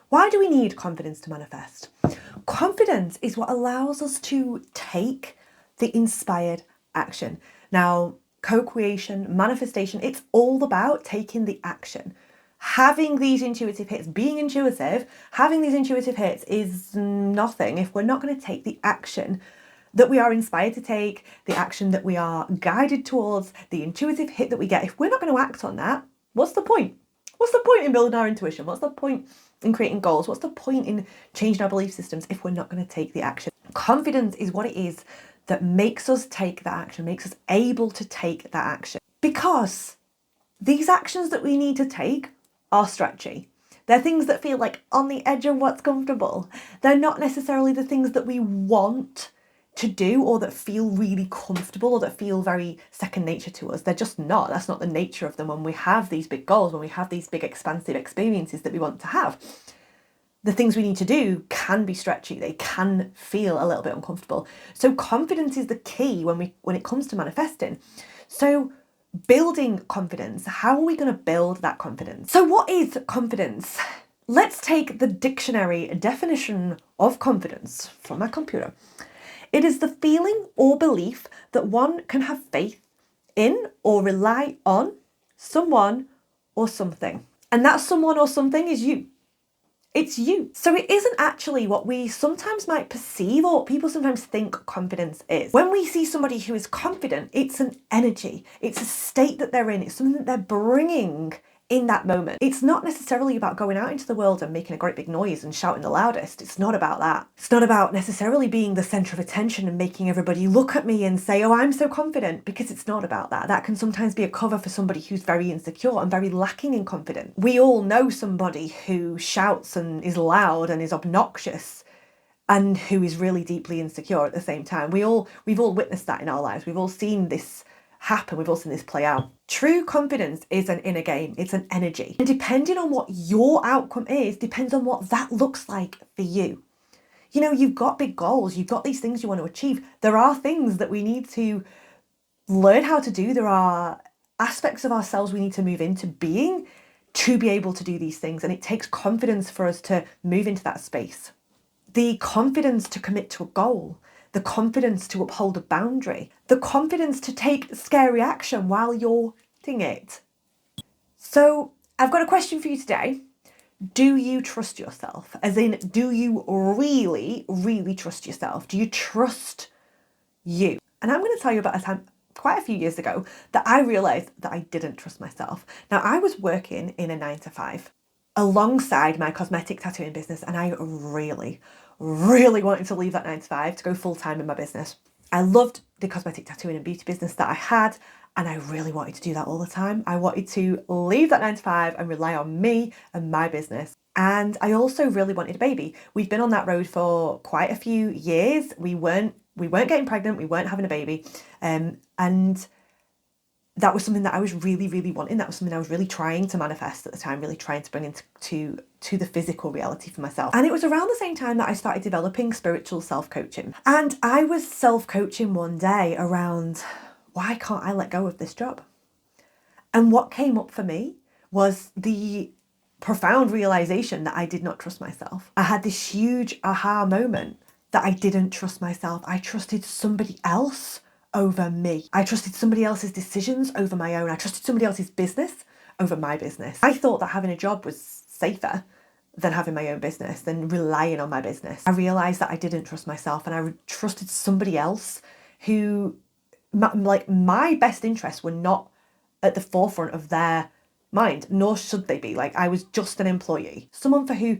Why do we need confidence to manifest? Confidence is what allows us to take the inspired action. Now, co-creation, manifestation, it's all about taking the action. Having these intuitive hits, being intuitive, having these intuitive hits is nothing if we're not going to take the action that we are inspired to take, the action that we are guided towards, the intuitive hit that we get. If we're not going to act on that, what's the point? What's the point in building our intuition? What's the point in creating goals? What's the point in changing our belief systems if we're not going to take the action? Confidence is what it is that makes us take that action, makes us able to take that action. Because these actions that we need to take are stretchy. They're things that feel like on the edge of what's comfortable. They're not necessarily the things that we want to do or that feel really comfortable or that feel very second nature to us. They're just not. That's not the nature of them when we have these big goals, when we have these big expansive experiences that we want to have. The things we need to do can be stretchy. They can feel a little bit uncomfortable. So confidence is the key when it comes to manifesting. So building confidence, how are we going to build that confidence? So what is confidence? Let's take the dictionary definition of confidence from my computer. It is the feeling or belief that one can have faith in or rely on someone or something. And that someone or something is you. It's you. So it isn't actually what we sometimes might perceive or what people sometimes think confidence is. When we see somebody who is confident, it's an energy. It's a state that they're in. It's something that they're bringing in that moment. It's not necessarily about going out into the world and making a great big noise and shouting the loudest. It's not about that. It's not about necessarily being the center of attention and making everybody look at me and say, oh, I'm so confident, because it's not about that. That can sometimes be a cover for somebody who's very insecure and very lacking in confidence. We all know somebody who shouts and is loud and is obnoxious and who is really deeply insecure at the same time. We've all witnessed that in our lives. We've all seen this happen. We've all seen this play out. True confidence is an inner game. It's an energy. And depending on what your outcome is, depends on what that looks like for you. You know, you've got big goals. You've got these things you want to achieve. There are things that we need to learn how to do. There are aspects of ourselves we need to move into being to be able to do these things. And it takes confidence for us to move into that space. The confidence to commit to a goal, the confidence to uphold a boundary, the confidence to take scary action while you're doing it. So I've got a question for you today. Do you trust yourself? As in, do you really, really trust yourself? Do you trust you? And I'm going to tell you about a time quite a few years ago that I realised that I didn't trust myself. Now, I was working in a 9-to-5 alongside my cosmetic tattooing business, and I really wanted to leave that 9-to-5 to go full-time in my business. I loved the cosmetic tattooing and beauty business that I had, and I really wanted to do that all the time. I wanted to leave that 9-to-5 and rely on me and my business. And I also really wanted a baby. We've been on that road for quite a few years. We weren't getting pregnant, we weren't having a baby. And that was something that I was really, really wanting. That was something I was really trying to manifest at the time, really trying to bring into the physical reality for myself. And it was around the same time that I started developing spiritual self-coaching. And I was self-coaching one day around, why can't I let go of this job? And what came up for me was the profound realization that I did not trust myself. I had this huge aha moment that I didn't trust myself. I trusted somebody else over me. I trusted somebody else's decisions over my own. I trusted somebody else's business over my business. I thought that having a job was safer than having my own business, than relying on my business. I realised that I didn't trust myself, and I trusted somebody else who, my best interests were not at the forefront of their mind, nor should they be. Like, I was just an employee. Someone for who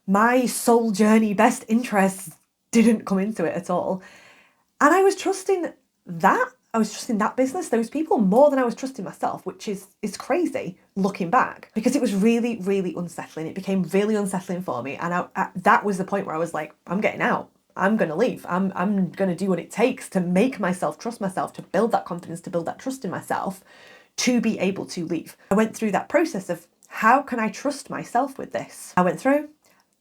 my soul journey, best interests didn't come into it at all. And I was trusting that. I was trusting that business, those people, more than I was trusting myself, which is crazy looking back, because it was really, really unsettling. It became really unsettling for me. And that was the point where I was like, I'm getting out. I'm going to leave. I'm going to do what it takes to make myself trust myself, to build that confidence, to build that trust in myself, to be able to leave. I went through that process of, how can I trust myself with this? I went through,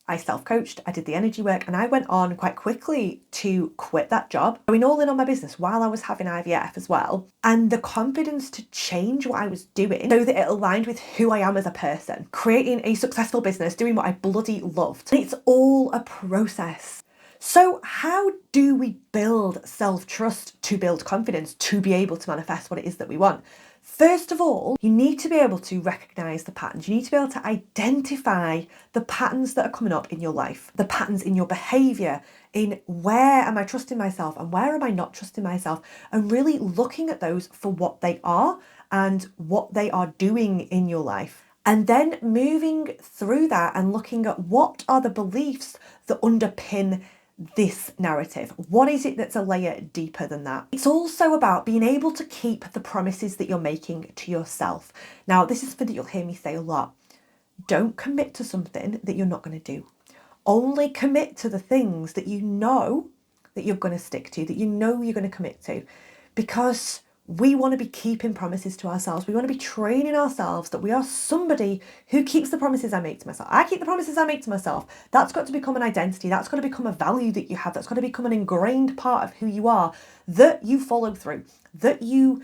I self-coached, I did the energy work, and I went on quite quickly to quit that job, going all in on my business while I was having IVF as well, and the confidence to change what I was doing so that it aligned with who I am as a person, creating a successful business, doing what I bloody loved. And it's all a process. So how do we build self-trust to build confidence to be able to manifest what it is that we want? First of all, you need to be able to recognize the patterns. You need to be able to identify the patterns that are coming up in your life, the patterns in your behavior, in where am I trusting myself and where am I not trusting myself, and really looking at those for what they are and what they are doing in your life. And then moving through that and looking at what are the beliefs that underpin this narrative. What is it that's a layer deeper than that? It's also about being able to keep the promises that you're making to yourself. Now, this is something that you'll hear me say a lot. Don't commit to something that you're not going to do. Only commit to the things that you know that you're going to stick to, that you know you're going to commit to, because we want to be keeping promises to ourselves. We want to be training ourselves that we are somebody who keeps the promises I make to myself. I keep the promises I make to myself. That's got to become an identity. That's got to become a value that you have. That's got to become an ingrained part of who you are, that you follow through, that you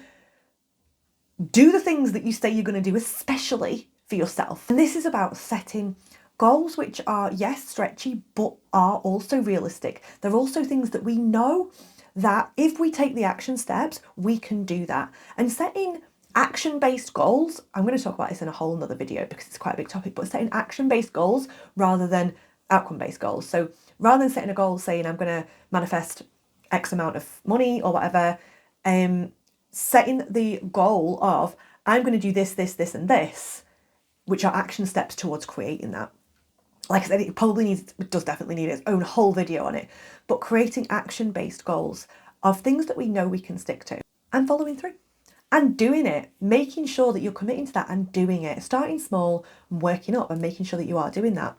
do the things that you say you're going to do, especially for yourself. And this is about setting goals which are, yes, stretchy, but are also realistic. They're also things that we know that if we take the action steps, we can do that. And setting action-based goals, I'm going to talk about this in a whole nother video because it's quite a big topic, but setting action-based goals rather than outcome-based goals. So rather than setting a goal saying I'm going to manifest X amount of money or whatever, setting the goal of I'm going to do this, this, this, and this, which are action steps towards creating that. Like I said, it does definitely need its own whole video on it, but creating action-based goals of things that we know we can stick to and following through and doing it, making sure that you're committing to that and doing it, starting small and working up and making sure that you are doing that.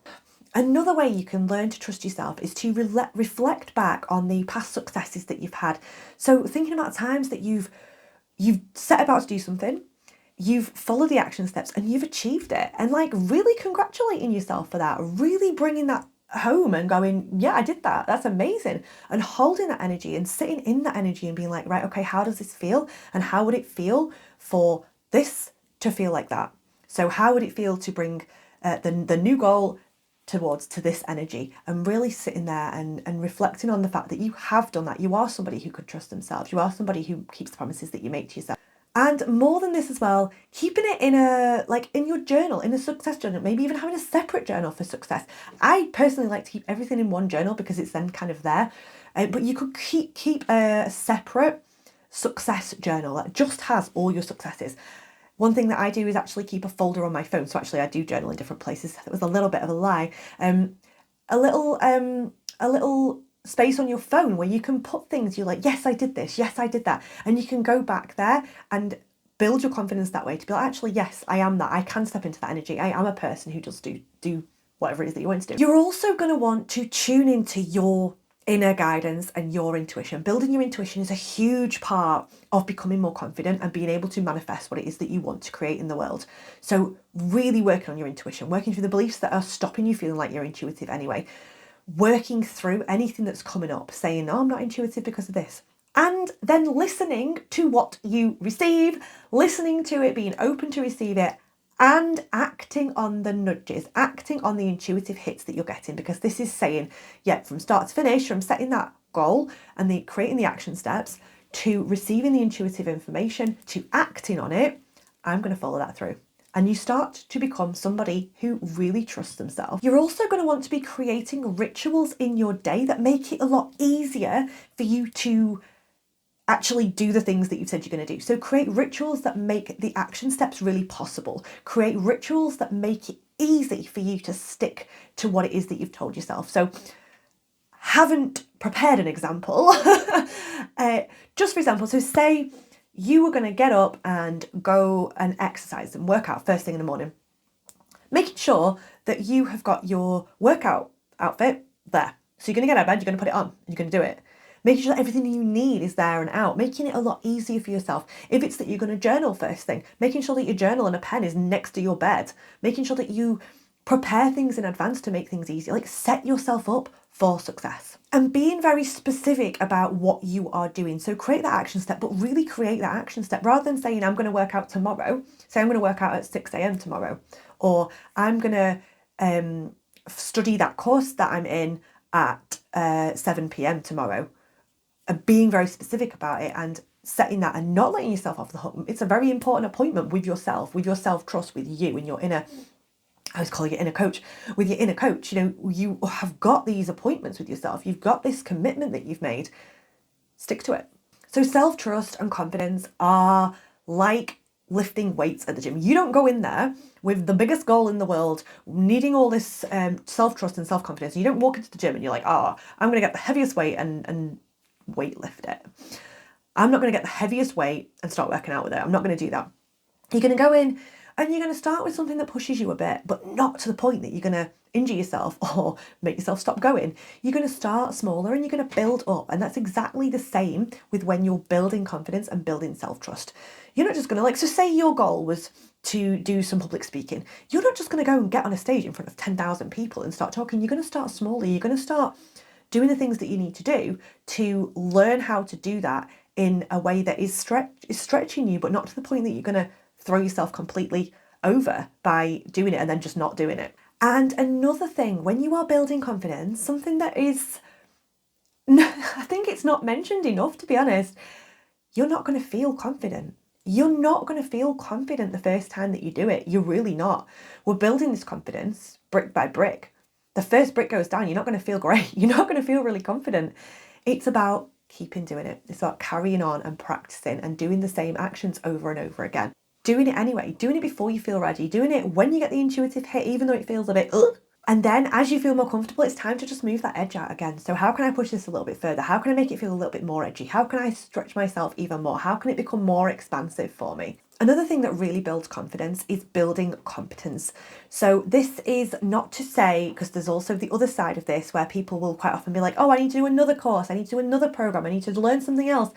Another way you can learn to trust yourself is to reflect back on the past successes that you've had. So thinking about times that you've set about to do something, you've followed the action steps and you've achieved it, and like really congratulating yourself for that, really bringing that home and going, yeah, I did that. That's amazing. And holding that energy and sitting in that energy and being like, right, okay, how does this feel? And how would it feel for this to feel like that? So how would it feel to bring the new goal to this energy, and really sitting there and reflecting on the fact that you have done that. You are somebody who could trust themselves. You are somebody who keeps the promises that you make to yourself. And more than this as well, keeping it in your journal, in a success journal, maybe even having a separate journal for success. I personally like to keep everything in one journal because it's then kind of there. But you could keep a separate success journal that just has all your successes. One thing that I do is actually keep a folder on my phone. So actually I do journal in different places. That was a little bit of a lie. A little space on your phone where you can put things you're like, yes, I did this, yes, I did that. And you can go back there and build your confidence that way to be like, actually, yes, I am that. I can step into that energy. I am a person who just do whatever it is that you want to do. You're also going to want to tune into your inner guidance and your intuition. Building your intuition is a huge part of becoming more confident and being able to manifest what it is that you want to create in the world. So really working on your intuition, working through the beliefs that are stopping you feeling like you're intuitive anyway, working through anything that's coming up, saying, oh, I'm not intuitive because of this. And then listening to what you receive, listening to it, being open to receive it, and acting on the nudges, acting on the intuitive hits that you're getting, because this is saying, yeah, from start to finish, from setting that goal and creating the action steps to receiving the intuitive information to acting on it, I'm going to follow that through. And you start to become somebody who really trusts themselves. You're also going to want to be creating rituals in your day that make it a lot easier for you to actually do the things that you've said you're going to do. So create rituals that make the action steps really possible. Create rituals that make it easy for you to stick to what it is that you've told yourself. So haven't prepared an example. Just for example, so say you were going to get up and go and exercise and work out first thing in the morning. Making sure that you have got your workout outfit there. So you're going to get out of bed, you're going to put it on, and you're going to do it. Making sure that everything you need is there and out, making it a lot easier for yourself. If it's that you're going to journal first thing, making sure that your journal and a pen is next to your bed, making sure that you Prepare things in advance to make things easier. Like, set yourself up for success. And being very specific about what you are doing. So create that action step, but really create that action step. Rather than saying, I'm going to work out tomorrow, say I'm going to work out at 6 a.m. tomorrow, or I'm going to study that course that I'm in at 7 p.m. tomorrow. And being very specific about it and setting that and not letting yourself off the hook. It's a very important appointment with yourself, with your self-trust, with you and your inner, I always call you inner coach, with your inner coach. You know, you have got these appointments with yourself. You've got this commitment that you've made. Stick to it. So self-trust and confidence are like lifting weights at the gym. You don't go in there with the biggest goal in the world, needing all this self-trust and self-confidence. You don't walk into the gym and you're like, oh, I'm going to get the heaviest weight and weight lift it. I'm not going to get the heaviest weight and start working out with it. I'm not going to do that. You're going to go in and you're going to start with something that pushes you a bit, but not to the point that you're going to injure yourself or make yourself stop going. You're going to start smaller and you're going to build up. And that's exactly the same with when you're building confidence and building self-trust. You're not just going to so say your goal was to do some public speaking. You're not just going to go and get on a stage in front of 10,000 people and start talking. You're going to start smaller. You're going to start doing the things that you need to do to learn how to do that in a way that is stretching you, but not to the point that you're going to throw yourself completely over by doing it and then just not doing it. And another thing, when you are building confidence, something that is, I think it's not mentioned enough, to be honest, you're not going to feel confident. You're not going to feel confident the first time that you do it. You're really not. We're building this confidence brick by brick. The first brick goes down, you're not going to feel great. You're not going to feel really confident. It's about keeping doing it. It's about carrying on and practicing and doing the same actions over and over again. Doing it anyway, doing it before you feel ready, doing it when you get the intuitive hit, even though it feels a bit ugh. And then as you feel more comfortable, it's time to just move that edge out again. So how can I push this a little bit further? How can I make it feel a little bit more edgy? How can I stretch myself even more? How can it become more expansive for me? Another thing that really builds confidence is building competence. So this is not to say, because there's also the other side of this where people will quite often be like, oh, I need to do another course, I need to do another program, I need to learn something else.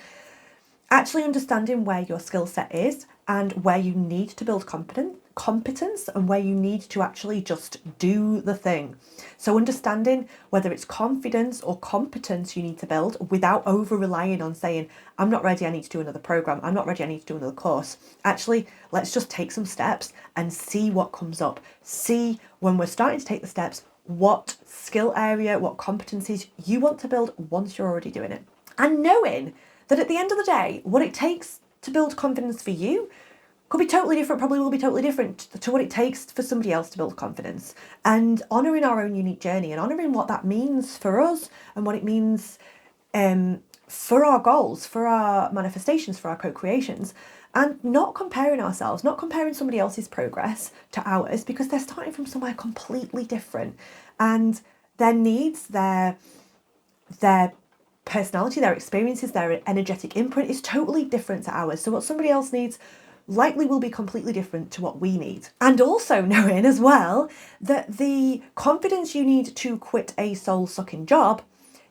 Actually understanding where your skill set is and where you need to build competence and where you need to actually just do the thing. So understanding whether it's confidence or competence you need to build without over relying on saying, I'm not ready, I need to do another program. I'm not ready, I need to do another course. Actually, let's just take some steps and see what comes up. See when we're starting to take the steps, what skill area, what competencies you want to build once you're already doing it. And knowing that at the end of the day, what it takes to build confidence for you could be totally different, probably will be totally different to what it takes for somebody else to build confidence. And honouring our own unique journey and honouring what that means for us and what it means for our goals, for our manifestations, for our co-creations, and not comparing ourselves, not comparing somebody else's progress to ours, because they're starting from somewhere completely different. And their needs, their personality, their experiences, their energetic imprint is totally different to ours. So what somebody else needs likely will be completely different to what we need. And also knowing as well that the confidence you need to quit a soul-sucking job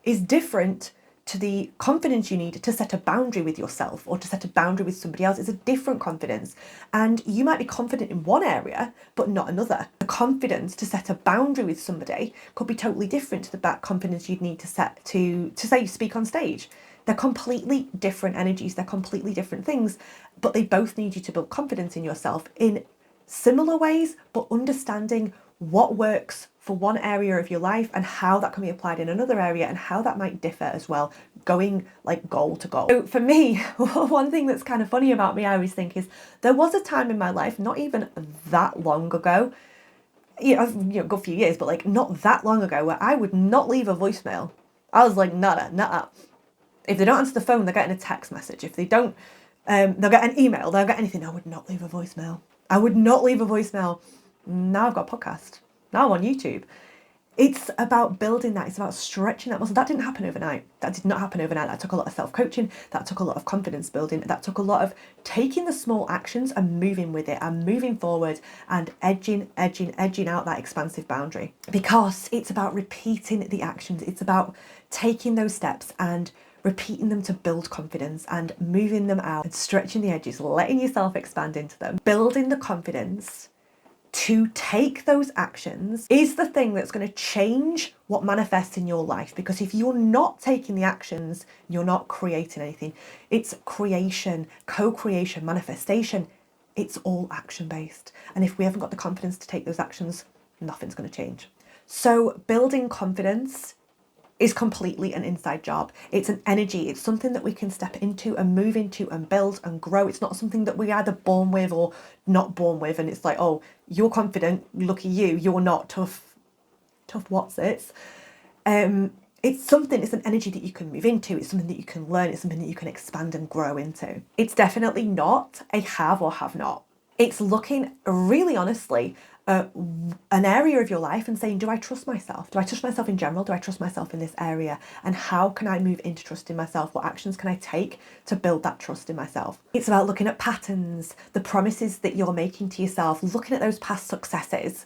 is different to the confidence you need to set a boundary with yourself or to set a boundary with somebody else. Is a different confidence. And you might be confident in one area, but not another. The confidence to set a boundary with somebody could be totally different to the confidence you'd need to set to say speak on stage. They're completely different energies. They're completely different things, but they both need you to build confidence in yourself in similar ways, but understanding what works for one area of your life and how that can be applied in another area and how that might differ as well, going like goal to goal. So for me, one thing that's kind of funny about me, I always think is there was a time in my life, not even that long ago, a good few years, but like not that long ago, where I would not leave a voicemail. I was like, nada. If they don't answer the phone, they're getting a text message. If they don't, they'll get an email, they'll get anything. I would not leave a voicemail. I would not leave a voicemail. Now I've got a podcast. Now I'm on YouTube. It's about building that. It's about stretching that muscle. That didn't happen overnight. That did not happen overnight. That took a lot of self-coaching. That took a lot of confidence building. That took a lot of taking the small actions and moving with it and moving forward and edging out that expansive boundary. Because it's about repeating the actions. It's about taking those steps and repeating them to build confidence and moving them out and stretching the edges, letting yourself expand into them, building the confidence to take those actions is the thing that's going to change what manifests in your life. Because if you're not taking the actions, you're not creating anything. It's creation, co-creation, manifestation. It's all action-based. And if we haven't got the confidence to take those actions, nothing's going to change. So building confidence is completely an inside job. It's an energy. It's something that we can step into and move into and build and grow. It's not something that we're either born with or not born with. And it's like, oh, you're confident, lucky you, you're not. Tough what's it? It's something, it's an energy that you can move into. It's something that you can learn. It's something that you can expand and grow into. It's definitely not a have or have not. It's looking really honestly at an area of your life and saying, do I trust myself? Do I trust myself in general? Do I trust myself in this area? And how can I move into trusting myself? What actions can I take to build that trust in myself? It's about looking at patterns, the promises that you're making to yourself, looking at those past successes,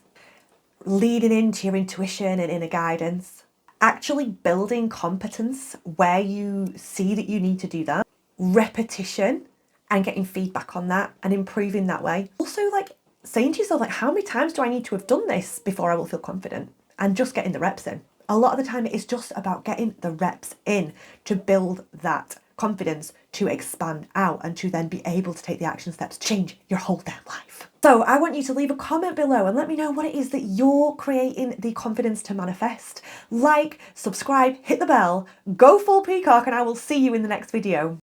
leading into your intuition and inner guidance, actually building competence where you see that you need to do that, repetition and getting feedback on that and improving that way. Also, like saying to yourself, like, how many times do I need to have done this before I will feel confident? And just getting the reps in. A lot of the time it is just about getting the reps in to build that confidence, to expand out and to then be able to take the action steps to change your whole damn life. So I want you to leave a comment below and let me know what it is that you're creating the confidence to manifest. Like, subscribe, hit the bell, go full peacock, and I will see you in the next video.